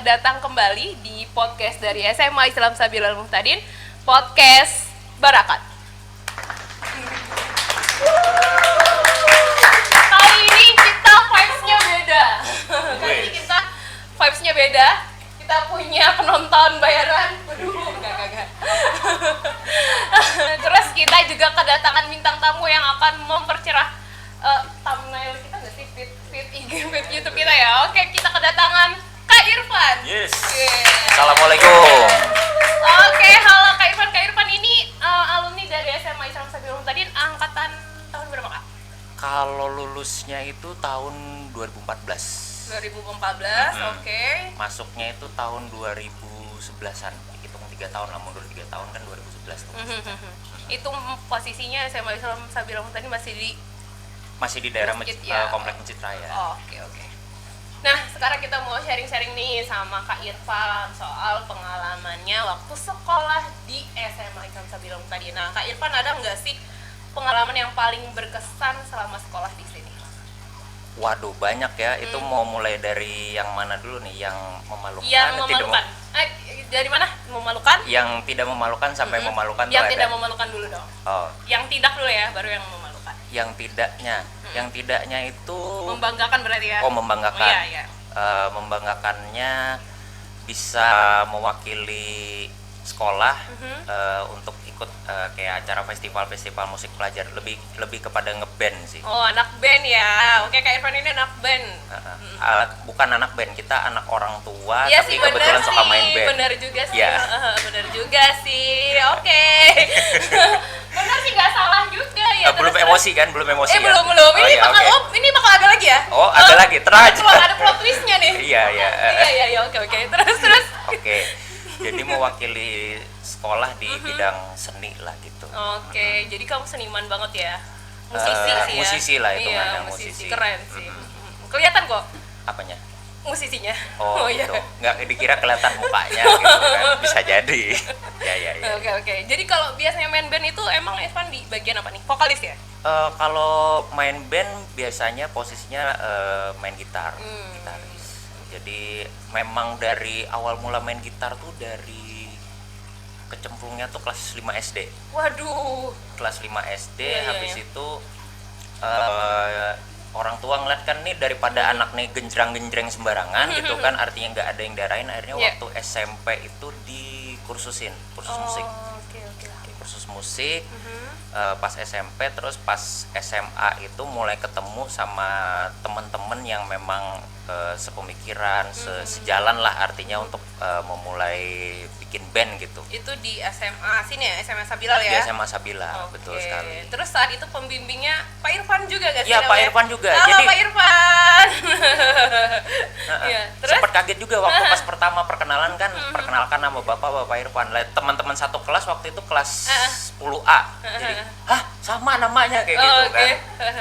datang kembali di podcast dari SMA Islam Sabilul Muhtadin, podcast Barakat. Kali ini kita vibes-nya beda. Kita punya penonton bayaran. Waduh, enggak. Terus kita juga kedatangan bintang tamu yang akan mempercerah thumbnail kita nggak sih, feed IG, feed YouTube kita ya. Oke, kita kedatangan Kak Irfan. Yes. Yeah. Assalamualaikum. Oke, halo Kak Irfan. Kak Irfan ini alumni dari SMA Islam Sabilul Muhtadin, angkatan tahun berapa Kak? Kalau lulusnya itu tahun 2014. 2014, oke. Masuknya itu tahun 2011-an. Hitung 3 tahun lah, mundur 3 tahun kan 2011 tuh. Itu posisinya SMA Islam Sabilul Muhtadin Masih di daerah Masjid, ya. Komplek Masjid Raya. Oke. Nah, sekarang kita mau sharing-sharing nih sama Kak Irfan soal pengalamannya waktu sekolah di SMA Islam Sabilul Muhtadin. Nah, Kak Irfan ada nggak sih pengalaman yang paling berkesan selama sekolah di sini? Waduh, banyak ya. Itu mau mulai dari yang mana dulu nih? Yang memalukan? Yang memalukan. Dari mana? Memalukan? Yang tidak memalukan sampai memalukan. Yang tidak memalukan dulu dong. Oh. Yang tidak dulu ya, baru yang memalukan. Yang tidaknya itu Membanggakan berarti ya? Oh, membanggakan. Oh, iya. Membanggakannya bisa mewakili sekolah untuk ikut kayak acara festival musik pelajar, lebih kepada ngeband sih. Oh, anak band ya. Oke, Kak Irfan ini anak band. Bukan anak band, kita anak orang tua, ya tapi sih, kebetulan suka main band. Bener juga sih. Ya. Bener juga sih. Oke. Bener sih, nggak salah juga ya. Belum emosi kan? Belum. Belum. Oh, Ini ya, bakal okay. ini bakal ada lagi ya? Oh, ada lagi. Tenang aja. Ada plot twist-nya nih. Iya. Iya, oke. Terus. Oke. Jadi mewakili sekolah di bidang seni lah gitu. Oke, jadi kamu seniman banget ya? Musisi sih ya? Musisi lah hitungannya, Iya, musisi. Keren sih. Kelihatan kok Apanya? musisinya. Oh iya. gitu. Nggak dikira kelihatan mukanya gitu kan. Bisa jadi. Ya. Oke. Jadi kalau biasanya main band itu emang Irfan di bagian apa nih? Vokalis ya? Kalau main band biasanya posisinya main gitar, gitaris. Jadi memang dari awal mula main gitar tuh dari kecemplungnya tuh kelas 5 SD. Waduh. Kelas 5 SD, Iya. habis itu orang tua ngeliat kan nih daripada anak nih genjreng sembarangan gitu kan, artinya nggak ada yang darahin, akhirnya waktu SMP itu kursus musik. Oke. Kursus musik. Pas SMP, terus pas SMA itu mulai ketemu sama teman-teman yang memang sepemikiran, sejalan lah artinya untuk memulai bikin band gitu. Itu di SMA sini ya, SMA Sabilal ya? Di SMA Sabila, betul sekali. Terus saat itu pembimbingnya Pak Irfan juga gak sih? Iya, Pak Irfan juga. Halo Jadi Pak Irfan. Terus sempat kaget juga waktu pas pertama perkenalan kan, perkenalkan nama Bapak Irfan. Teman-teman satu kelas waktu itu kelas 10A. Jadi, hah, sama namanya kayak gitu kan.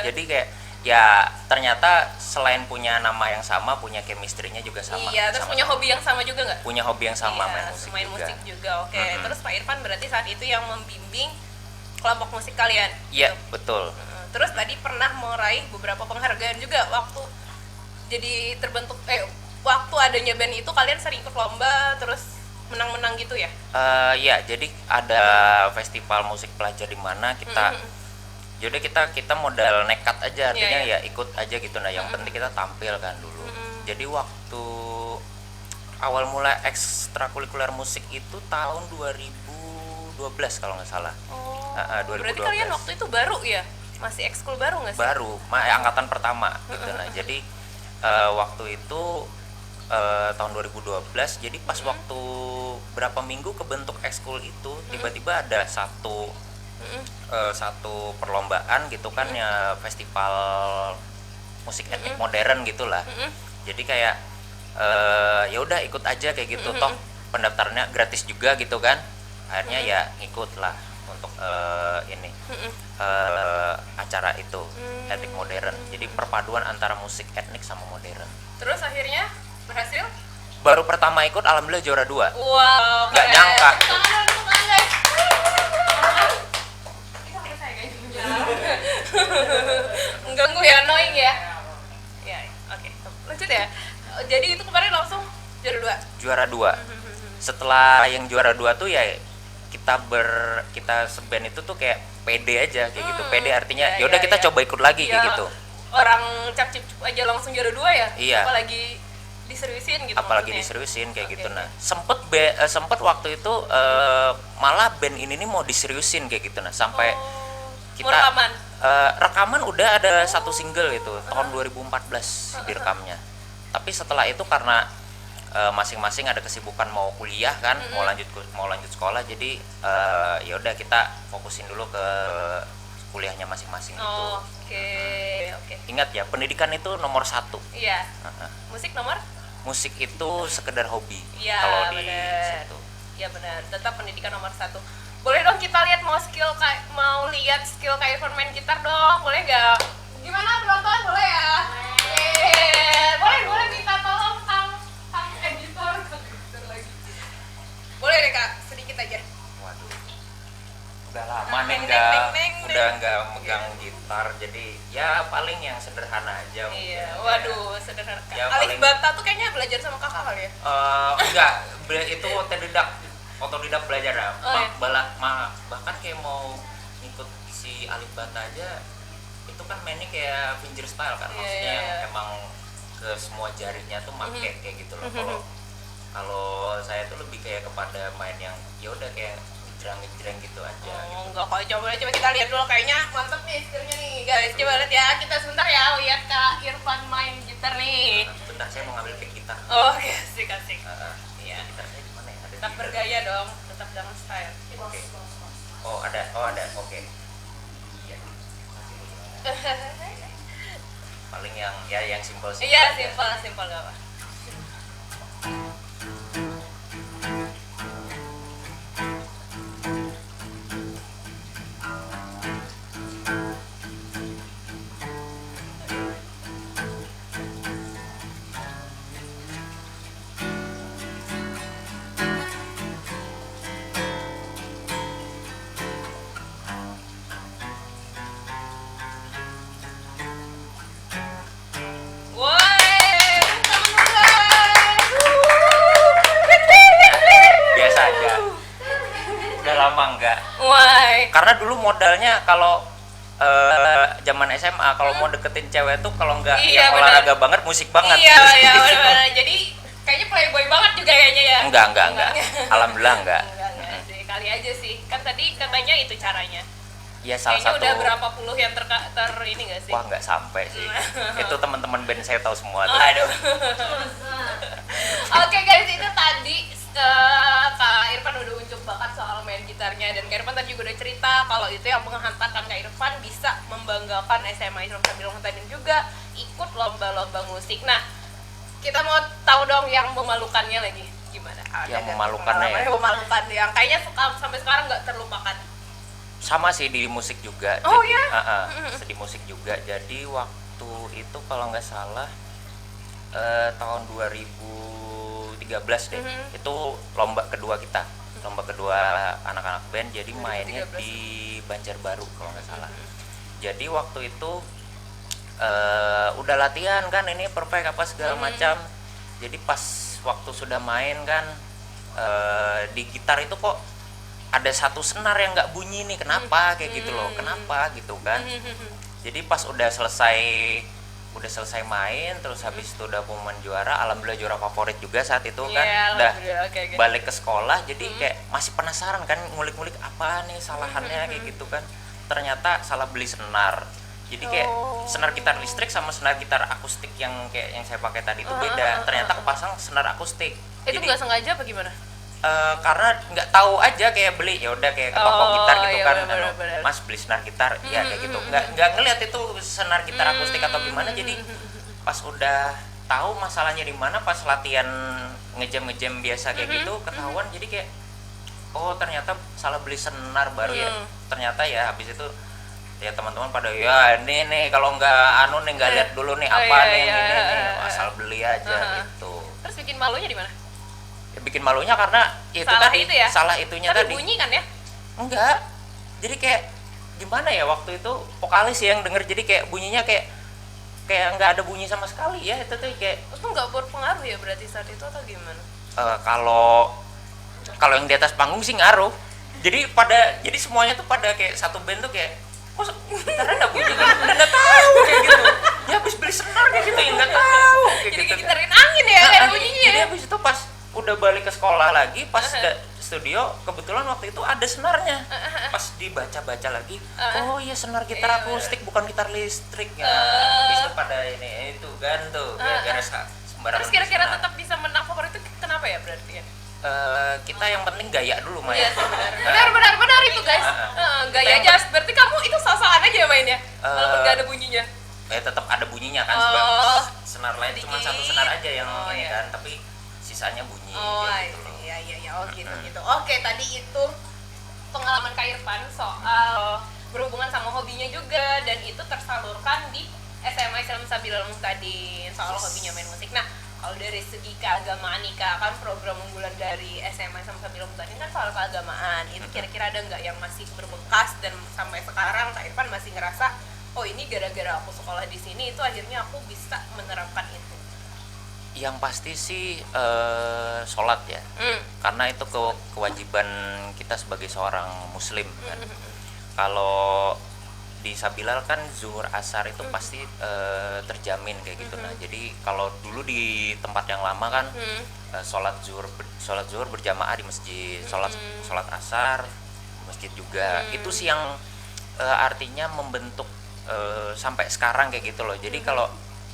Jadi kayak ya ternyata selain punya nama yang sama, punya chemistry-nya juga sama. Iya, terus punya hobi yang sama juga nggak? Punya hobi yang sama, iya, main musik juga. Oke. Terus Pak Irfan berarti saat itu yang membimbing kelompok musik kalian? Iya, gitu. betul. Terus tadi pernah meraih beberapa penghargaan juga waktu jadi terbentuk, waktu adanya band itu kalian sering ikut lomba terus menang-menang gitu ya? Iya, jadi ada festival musik pelajar di mana kita jadi kita modal nekat aja, artinya ya ikut aja gitu. Nah, yang penting kita tampil kan dulu. Jadi waktu awal mula ekstrakurikuler musik itu tahun 2012 kalau nggak salah. 2012. Berarti kalian waktu itu baru ya? Masih ekskul baru nggak sih? Baru, angkatan pertama gitu. Nah, jadi waktu itu tahun 2012, jadi pas waktu berapa minggu kebentuk ekskul itu, tiba-tiba ada satu perlombaan gitu kan, ya festival musik etnik modern gitulah. Jadi kayak ya udah ikut aja kayak gitu, toh pendaftarannya gratis juga gitu kan. Akhirnya ya ngikut lah untuk acara itu, etnik modern. Jadi perpaduan antara musik etnik sama modern. Terus akhirnya berhasil? Baru pertama ikut alhamdulillah juara 2. Wow, nggak nyangka. Mengganggu ya, annoying ya. Ya, oke. Lanjut ya. Jadi itu kemarin langsung juara juara 2. Setelah yang juara 2 tuh ya kita seband itu tuh kayak pede aja kayak gitu. Pede artinya ya udah kita coba ikut lagi kayak gitu. Orang cap-cip aja langsung juara 2 ya? Iya. Apalagi diseriusin gitu. Apalagi maksudnya. diseriusin kayak gitu. Nah, sempet waktu itu malah band ini nih mau diseriusin kayak gitu. Nah, sampai kita rekaman udah ada satu single itu tahun 2014 direkamnya. Tapi setelah itu karena masing-masing ada kesibukan mau kuliah kan, mau lanjut sekolah, jadi ya udah kita fokusin dulu ke kuliahnya masing-masing itu. Oke. Ingat ya, pendidikan itu nomor 1. Iya. Musik nomor? Musik itu sekedar hobi. Iya, kalau di bener. situ. Iya benar, tetap pendidikan nomor 1. Boleh dong kita lihat mau lihat skill Kak Irfan main gitar dong, boleh nggak? Gimana penonton, boleh ya? Boleh minta tolong kang editor lagi. Boleh deh Kak, sedikit aja. Waduh, udah lama nih udah nggak megang gitar, jadi ya paling yang sederhana aja. Iya, waduh sederhana. Ya, Alif Bata tuh kayaknya belajar sama kakak kali ya? Enggak, itu otodidak belajar ya. Bahkan kayak mau ngikut si Alif Bata aja itu kan mainnya kayak fingerstyle kan, maksudnya yang emang ke semua jarinya tuh make kayak gitu loh. Kalau saya tuh lebih kayak kepada main yang ya udah kayak ngejreng gitu aja. Enggak kok, coba kita lihat dulu, kayaknya mantep nih skillnya nih guys. Coba lihat ya, kita sebentar ya lihat Kak Irfan main gitar nih. Bentar, saya mau ngambil pick gitar. Oke, asik. Iya. Gitar saya di mana ya? Ada Tetap bergaya dong, tetap dengan style. Oke. Oh ada, oke. Iya. Paling yang simpel sih. Iya, simpel gak apa. Biasa aja. Udah lama enggak. Why? Karena dulu modalnya kalau zaman SMA kalau mau deketin cewek tuh kalau enggak yang olahraga banget, musik banget. Iya, benar. Jadi kayaknya playboy banget juga kayaknya ya. Enggak. Alhamdulillah enggak. Enggak sih, kali aja sih. Kan tadi katanya itu caranya. Ya salah kayaknya satu. Udah berapa puluh yang ini nggak sih? Wah nggak sampai sih. Itu teman-teman band saya tahu semua tuh. Aduh. Oke guys, itu tadi Kak Irfan udah unjuk bakat soal main gitarnya, dan Kak Irfan tadi juga udah cerita kalau itu yang menghantarkan Kak Irfan bisa membanggakan SMA Islam Sambil Tadin juga ikut lomba-lomba musik. Nah, kita mau tahu dong yang memalukannya lagi gimana? Yang memalukannya ya? Memalukan yang kayaknya sampai sekarang nggak terlupakan. Sama sih di musik juga. Oh jadi, ya? Di musik juga. Jadi waktu itu kalau nggak salah tahun 2013 deh. Itu lomba kedua kita. Lomba kedua anak-anak band. Jadi mainnya 2013. di Banjarbaru kalau nggak salah. Jadi waktu itu udah latihan kan, ini perfect apa segala macam. Jadi pas waktu sudah main kan di gitar itu kok ada satu senar yang nggak bunyi nih, kenapa kayak gitu loh, kenapa gitu kan. Jadi pas udah selesai main, terus habis itu udah pengumuman juara, alhamdulillah juara favorit juga saat itu kan. Udah balik ke sekolah, jadi kayak masih penasaran kan, ngulik-ngulik apa nih salahannya kayak gitu kan. Ternyata salah beli senar. Jadi kayak senar gitar listrik sama senar gitar akustik yang kayak yang saya pakai tadi itu beda. Ternyata kepasang senar akustik. Itu nggak sengaja apa gimana? Karena nggak tahu aja, kayak beli ya udah kayak ke toko gitar gitu iya, kan, bener. Mas beli senar gitar ya kayak gitu, nggak ngeliat itu senar gitar akustik atau gimana. Jadi pas udah tahu masalahnya di mana, pas latihan ngejam biasa kayak gitu ketahuan. Jadi kayak oh ternyata salah beli senar baru ya. Ternyata ya habis itu ya teman-teman pada ya ini nih kalau nggak nggak lihat dulu nih apa nih ini asal beli aja gitu. Terus bikin malunya di mana? Bikin malunya karena itu salah tadi itu ya? salah itunya tapi tadi. Bunyi kan ya? Enggak. Jadi kayak gimana ya, waktu itu vokalis yang denger, jadi kayak bunyinya kayak nggak ada bunyi sama sekali ya. Itu tuh kayak itu nggak berpengaruh ya berarti saat itu atau gimana? Kalau kalau yang di atas panggung sih ngaruh. Jadi semuanya tuh pada kayak satu band tuh kayak, kok gitarnya nggak bunyi kan? Udah nggak tahu kayak gitu. Ya habis beli senar kayak gitu ya nggak tahu kayak Jadi gitu. kayak gitarin angin ya, nggak ada bunyinya Jadi ya. habis itu pas udah balik ke sekolah lagi, pas studio kebetulan waktu itu ada senarnya. Pas dibaca-baca lagi, oh iya senar gitar Iya, akustik bukan gitar listrik ya. Habis itu pada ini itu kan tuh gara-gara sembarangan. Terus kira-kira senar. tetap bisa menang favorit itu kenapa ya berarti ya? Kita yang penting gaya dulu main. Iya sih, benar itu guys. Gaya aja. Berarti kamu itu sosokan aja mainnya, walaupun gak ada bunyinya. Tetap ada bunyinya kan, senar lain cuma satu senar aja yang ini iya. kan, tapi sisanya bunyi Oh kayak gitu loh. iya, oh gitu. Oke, tadi itu pengalaman Kak Irfan soal berhubungan sama hobinya juga, dan itu tersalurkan di SMA Islam Sabilul Muhtadin soal hobinya main musik. Nah, kalau dari segi keagamaan nih Kak, kan program unggulan dari SMA Islam Sabilul Muhtadin kan soal keagamaan. Itu kira-kira ada nggak yang masih berbekas dan sampai sekarang Kak Irfan masih ngerasa, oh ini gara-gara aku sekolah di sini itu akhirnya aku bisa menerapkan itu? Yang pasti sih sholat ya, karena itu kewajiban kita sebagai seorang muslim kan. Kalau di Sabilal kan zuhur asar itu pasti terjamin kayak gitu. Nah jadi kalau dulu di tempat yang lama kan sholat zuhur berjamaah di masjid, sholat asar di masjid juga. Itu sih yang artinya membentuk sampai sekarang kayak gitu loh. Jadi kalau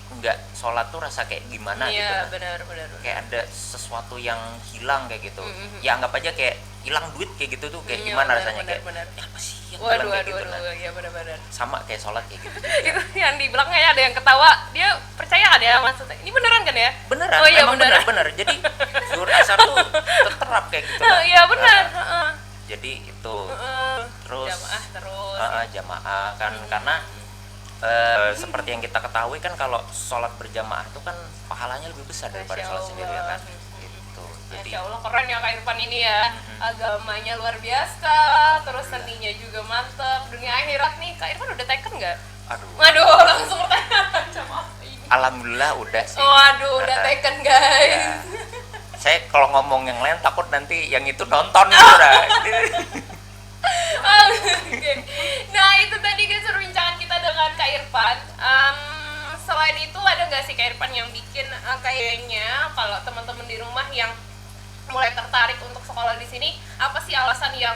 nggak sholat tuh rasa kayak gimana gitu. Iya, benar. Kayak ada sesuatu yang hilang kayak gitu. Ya anggap aja kayak hilang duit kayak gitu tuh kayak gimana rasanya, kayak ya apa sih yang hilang kayak gitu. Nah, ya benar. sama kayak sholat kayak gitu. Itu yang di belakangnya ada yang ketawa, dia percaya kan ya maksudnya? Ini beneran kan ya? Beneran, Oh iya, memang bener. Jadi zuhur asar tuh terterap kayak gitu. Iya benar. Jadi itu terus jamaah kan, karena seperti yang kita ketahui kan kalau sholat berjamaah itu kan pahalanya lebih besar daripada sholat sendiri ya kan gitu. Jadi Masya Allah, keren ya Kak Irfan ini ya. Agamanya luar biasa, terus seninya juga mantep. Dunia akhirat nih Kak Irfan udah taken nggak? Waduh, langsung pertanyaan macam apa ini? Alhamdulillah udah sih. Waduh, udah taken guys. Ya. Saya kalau ngomong yang lain takut nanti yang itu nonton udah. Okay. Nah itu tadi guys perbincangan kita dengan Kak Irfan. Selain itu ada nggak sih Kak Irfan yang bikin kayaknya kalau teman-teman di rumah yang mulai tertarik untuk sekolah di sini, apa sih alasan yang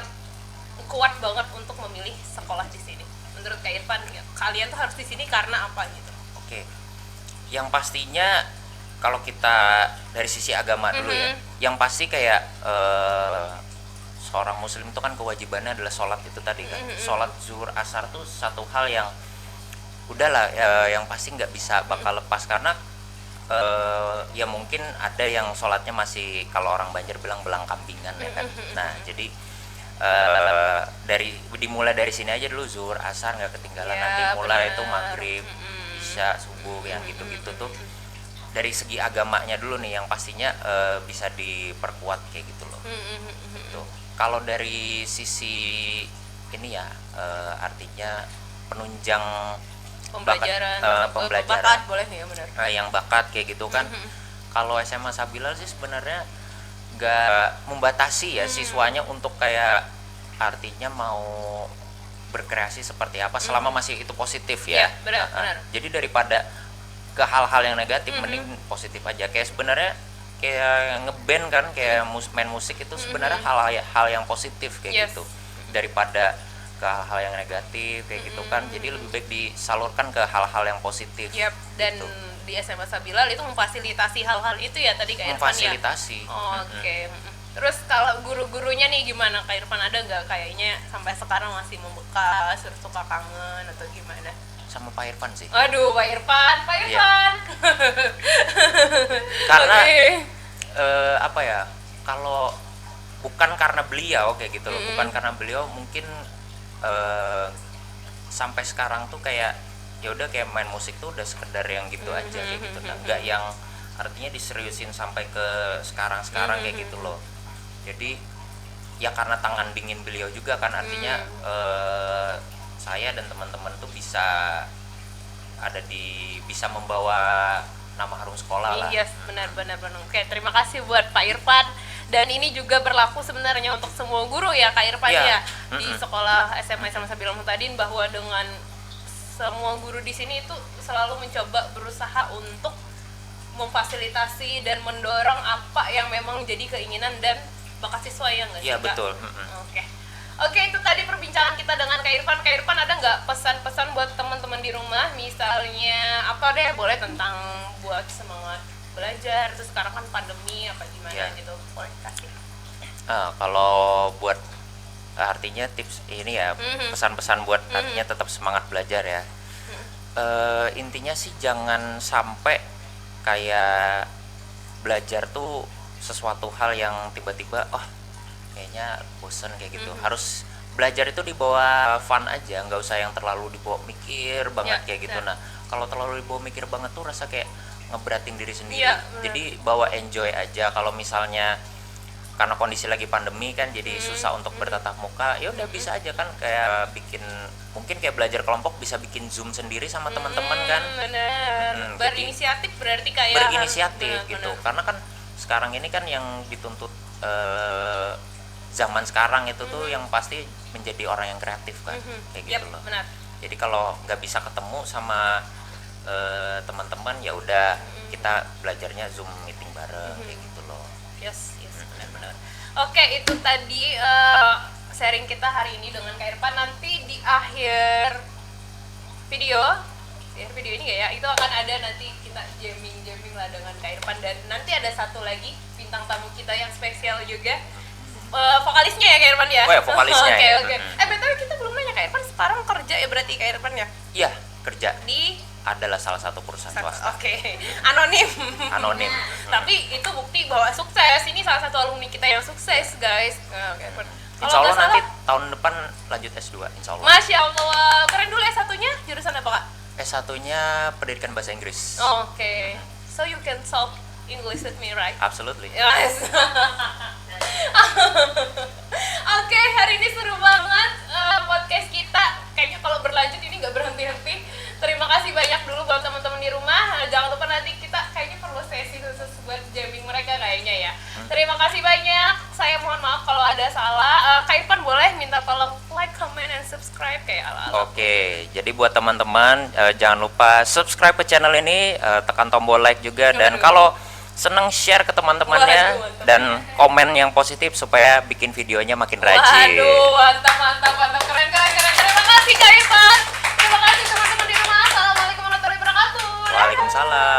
kuat banget untuk memilih sekolah di sini? Menurut Kak Irfan, ya, kalian tuh harus di sini karena apa gitu? Oke. Yang pastinya kalau kita dari sisi agama dulu ya, yang pasti kayak seorang muslim itu kan kewajibannya adalah sholat itu tadi kan. Sholat zuhur asar tuh satu hal yang udahlah yang pasti nggak bisa bakal lepas, karena ya mungkin ada yang sholatnya masih kalau orang Banjar bilang belang kambingan ya kan. Nah jadi dimulai dari sini aja dulu, zuhur asar nggak ketinggalan, nanti mulai itu maghrib, isya, subuh yang gitu-gitu tuh dari segi agamanya dulu nih yang pastinya bisa diperkuat kayak gitu loh. Gitu. Kalau dari sisi ini ya artinya penunjang pembelajaran, bakat boleh ya benar. Yang bakat kayak gitu kan. Kalau SMA Sabilal sih sebenarnya nggak membatasi ya siswanya untuk kayak artinya mau berkreasi seperti apa selama masih itu positif ya. Benar. Jadi daripada ke hal-hal yang negatif mending positif aja. Kayak sebenarnya kayak ngeband kan, kayak main musik itu sebenarnya hal yang positif kayak gitu daripada ke hal-hal yang negatif kayak gitu kan. Jadi lebih baik disalurkan ke hal-hal yang positif. Dan gitu. Di SMA Sabilal itu memfasilitasi hal-hal itu ya tadi Kak Irfan ya. Memfasilitasi. Oke. Terus kalau guru-gurunya nih gimana Kak Irfan, ada nggak kayaknya sampai sekarang masih membekas, terus suka kangen atau gimana? Sama Pak Irfan sih. Aduh, Pak Irfan. Karena apa ya? Kalau bukan karena beliau kayak gitu loh, bukan karena beliau mungkin sampai sekarang tuh kayak ya udah kayak main musik tuh udah sekedar yang gitu aja kayak gitu. Nah, enggak yang artinya diseriusin sampai ke sekarang kayak gitu loh. Jadi ya karena tangan dingin beliau juga kan artinya saya dan teman-teman tuh bisa membawa nama harum sekolah lah. Yes, benar. Oke, terima kasih buat Pak Irfan. Dan ini juga berlaku sebenarnya untuk semua guru ya Kak Irfan ya di sekolah SMA Islam Sabilul Muhtadin, bahwa dengan semua guru di sini itu selalu mencoba berusaha untuk memfasilitasi dan mendorong apa yang memang jadi keinginan dan bakat siswa ya nggak sih Iya Kak? betul. Oke, itu tadi perbincangan kita dengan Kak Irfan. Kak Irfan ada nggak pesan-pesan buat teman-teman di rumah, misalnya apa deh, boleh tentang buat semangat belajar, terus sekarang kan pandemi apa gimana gitu, boleh kasih. Kalau buat artinya tips ini ya, pesan-pesan buat artinya tetap semangat belajar ya. Intinya sih jangan sampai kayak belajar tuh sesuatu hal yang tiba-tiba kayaknya bosen kayak gitu. Harus belajar itu dibawa fun aja, nggak usah yang terlalu dibawa mikir banget kayak gitu. Nah kalau terlalu dibawa mikir banget tuh rasa kayak ngeberatin diri sendiri. Jadi bawa enjoy aja. Kalau misalnya karena kondisi lagi pandemi kan jadi susah untuk bertatap muka, ya udah bisa aja kan kayak bikin, mungkin kayak belajar kelompok bisa bikin Zoom sendiri sama teman-teman kan. Bener. Berinisiatif berarti kayak berinisiatif gitu. Karena kan sekarang ini kan yang dituntut zaman sekarang itu tuh yang pasti menjadi orang yang kreatif kan, kayak gitu loh. Benar. Jadi kalau nggak bisa ketemu sama teman-teman ya udah kita belajarnya Zoom meeting bareng kayak gitu loh. Yes, benar. Oke, itu tadi sharing kita hari ini dengan Kak Irfan. Nanti di akhir video ini nggak ya, itu akan ada nanti kita jamming lah dengan Kak Irfan, dan nanti ada satu lagi bintang tamu kita yang spesial juga, vokalisnya ya Kak Irfan ya. Oh ya, vokalisnya. Oke. BTW kita belum nanya Kak Irfan sekarang kerja ya berarti Kak Irfan ya? Iya, kerja di adalah salah satu perusahaan swasta. Oke. Anonim. Tapi itu bukti bahwa sukses. Ini salah satu alumni kita yang sukses, guys. Insya Allah nanti tahun depan lanjut S2, insya Allah. Masya Allah. Keren. Dulu S1-nya jurusan apa Kak? S1-nya pendidikan bahasa Inggris. Oke. So you can talk English with me, right? Absolutely. Yes. Oke, hari ini seru banget podcast kita. Kayaknya kalau berlanjut ini nggak berhenti-henti. Terima kasih banyak dulu buat teman-teman di rumah. Jangan lupa nanti kita kayaknya perlu sesi khusus buat jamming mereka kayaknya ya. Terima kasih banyak. Saya mohon maaf kalau ada salah. Kak Irfan boleh minta tolong like, comment, and subscribe kayak ala-ala. Oke, jadi buat teman-teman jangan lupa subscribe ke channel ini, tekan tombol like juga, dan kalau seneng share ke teman-temannya dan komen yang positif supaya bikin videonya makin rajin. Waduh, mantap, keren. Terima kasih Kak Irfan. Terima kasih teman-teman di rumah. Assalamualaikum warahmatullahi wabarakatuh. Waalaikumsalam.